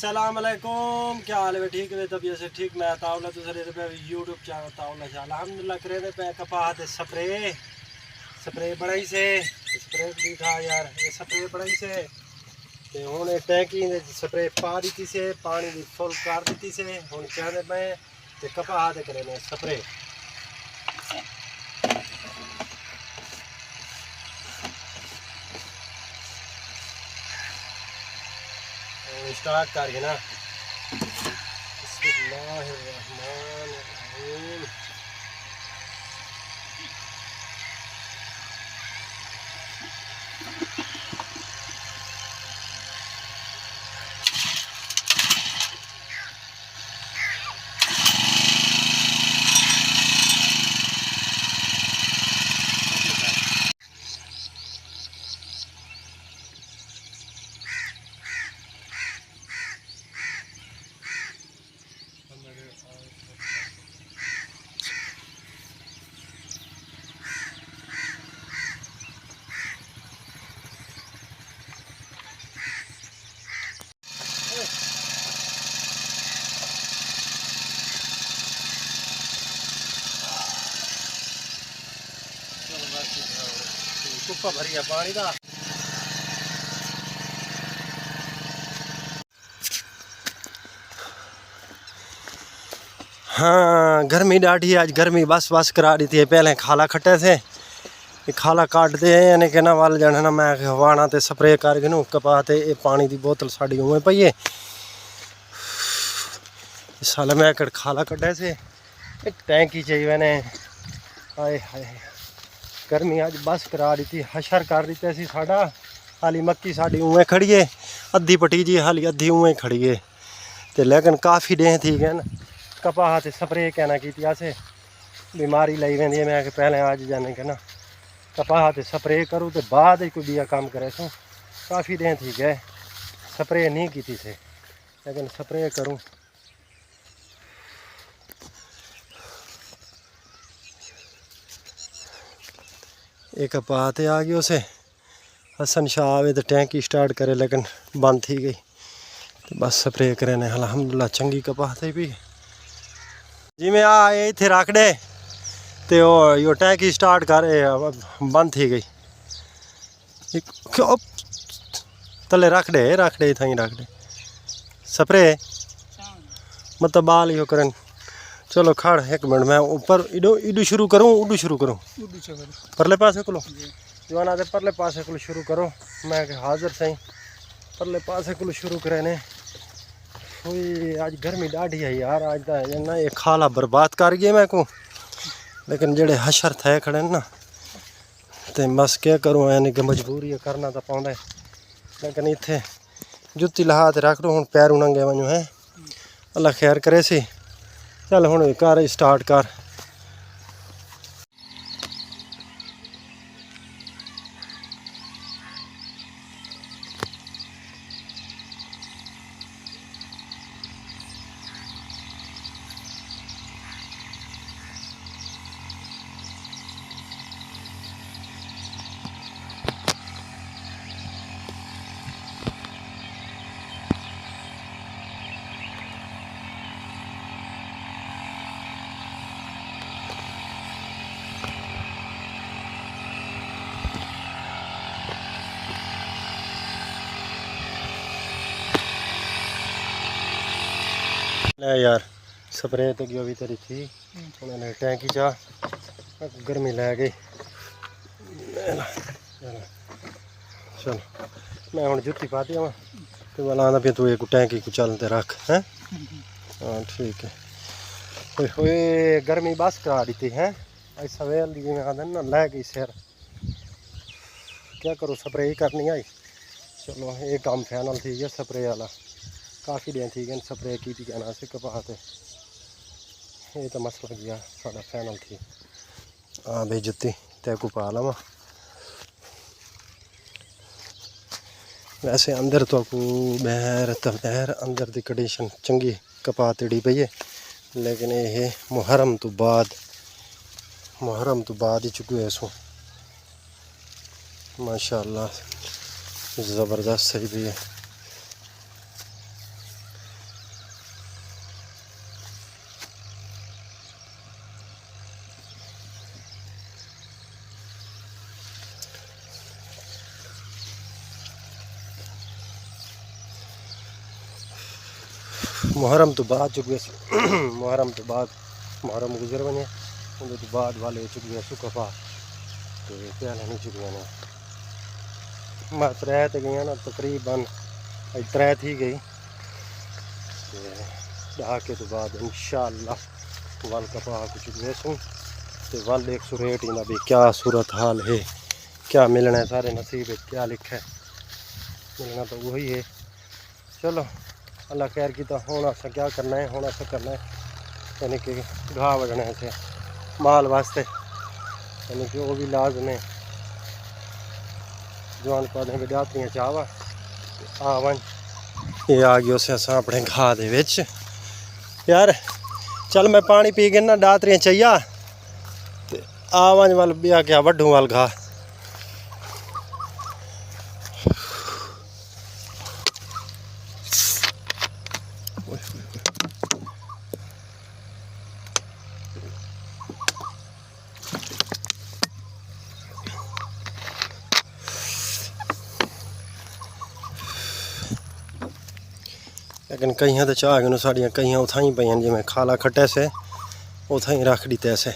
अस्सलाम वालेकुम, क्या हाल है? ठीक है तबीयत से ठीक। मैं ताउला दूसरे पे यूट्यूब चैनल ताउला शाह अल्हम्दुलिल्लाह करे दे पे कपाह ते स्प्रे बड़ाई से स्प्रे भी था यार, ये स्प्रे बड़ाई से ते हुण टैंकी दे स्प्रे पा दी से, पानी दी फुल कर दी से। हुण चाहते पे ते कपाह ते करे ने स्प्रे। स्टार्ट करके ना बिस्मिल्लाहिर्रहमानिर्रहीम। कुप्पा भरिया पानी का। हाँ गर्मी डाढ़ी, आज गर्मी बस बस करा दी थी। पहले खाला खट्टे से खाला काटते हैं यानी कि ना वाल जाना ना मैं हवाना ते स्प्रे करके नू कपा ते पानी की बोतल साड़ी उमें पई है। साल मैं खाला कट्टे से एक टैंकी चाहिए मैंने। हाय हाय गर्मी आज बस करा दी थी, हशर कर दी सी साड़ा। हाली मक्की साड़ी उमें खड़ी है, अद्धी पटी जी हाली अद्धी उमें खड़ी है। तो लेकिन काफ़ी डें थी गए कपाह ते स्प्रे कहना की असें बीमारी लई वेंदी है। मैं पहले आज जाने के ना कपाह ते स्प्रे करूँ तो बाद कोई बिया काम करे सो। काफ़ी डें थी गए स्प्रे नहीं की थी से, लेकिन स्प्रे करूँ। एक कपाह ते आ गई उसे हसन शाह आवे तो टैंकी स्टार्ट करे, लेकिन बंद थी गई। तो बस स्प्रे करे ने अल्हम्दुलिल्लाह चंगी कपाह थी भी। जिमें आ इतने रख दे तो यो टैंकी स्टार्ट कर बंद थी गई। तले रख दे इतना रख दे स्प्रे मतलब बाल यो करन। चलो खड़ एक मिनट मैं ऊपर इडू शुरू करूँ परले पासे को जवाना दे परले पासे को शुरू करो। मैं हाजिर सही परले पासे को शुरू करे ने। आज गर्मी डाढ़ी है यार, आज तो ना ये खाला बर्बाद कर गए मैं को। लेकिन जेड़े हशर थे खड़े ना तो बस क्या करूँ, यानी कि मजबूरी है करना तो पाँदा है। लेकिन इतने जुत्ती लहा तो रख दो हूँ, पैर नंगे वजू है। अल्लाह खैर करे सी। चल हूँ कर स्टार्ट कर। यार स्प्रे तो गई भी तेरी थी उन्होंने टैंकी चा गर्मी लै गई। चल मैं हूँ जुत्ती पा दी तो वाला आना फिर तू एक टैंकी को चलते रख हैं। हाँ ठीक है। हुए गर्मी बस करा दी थी हैं। आज सवेल दी आदन ना लै गई सिर, क्या करूँ स्प्रे ही करनी आई। चलो ये काम फाइनल थी है स्प्रे वाला। काफ़ी दिन थी गए स्प्रे की थी कहना से कपाह ते ये तो मसला गया साड़ा फाइनल थी। हाँ भाई जुत्ती तय को पा लवा। वैसे अंदर तो को बहर अंदर की कंडीशन चंगी कपाह तिड़ी पई है, लेकिन ये मुहर्रम तो बाद ही चुके है सो माशाअल्लाह ज़बरदस्त सही भी है। मुहर्रम तो बाद चुके मुहर्रम तो बाद मुहर्रम गुजर वने उन तो बाद वाले चुके सुख पा तो प्याल नहीं चुके ने मैं त्रै ते गई ना तकरीबन त्रै थी गई ढाके तो बाद इंशाअल्लाह वल कपा कुछ वेसूँ तो वल एक सौ रेट इना भी क्या सूरत हाल है, क्या मिलना है, सारे नसीब है, क्या लिखा है, मिलना तो वही है। चलो अल्लाह खैर की तो होना सा क्या करना है, होना सा करना है यानी कि घाह वढ़ना है से माल वास्ते यानी कि वो भी लाजम है। जवान पौधे भी डातियाँ चावा आ वन ये आ गया से असा अपने घाह दे विच यार। चल मैं पानी पी के ना डातरियाँ चाहिए आ वन वाल ब्याह क्या वड्डू वाल घाह लेकिन कई तो चाह के साड़ियाँ कई उथा ही पई जिमें खाला खट्टे से उथा ही रख दी तैसे।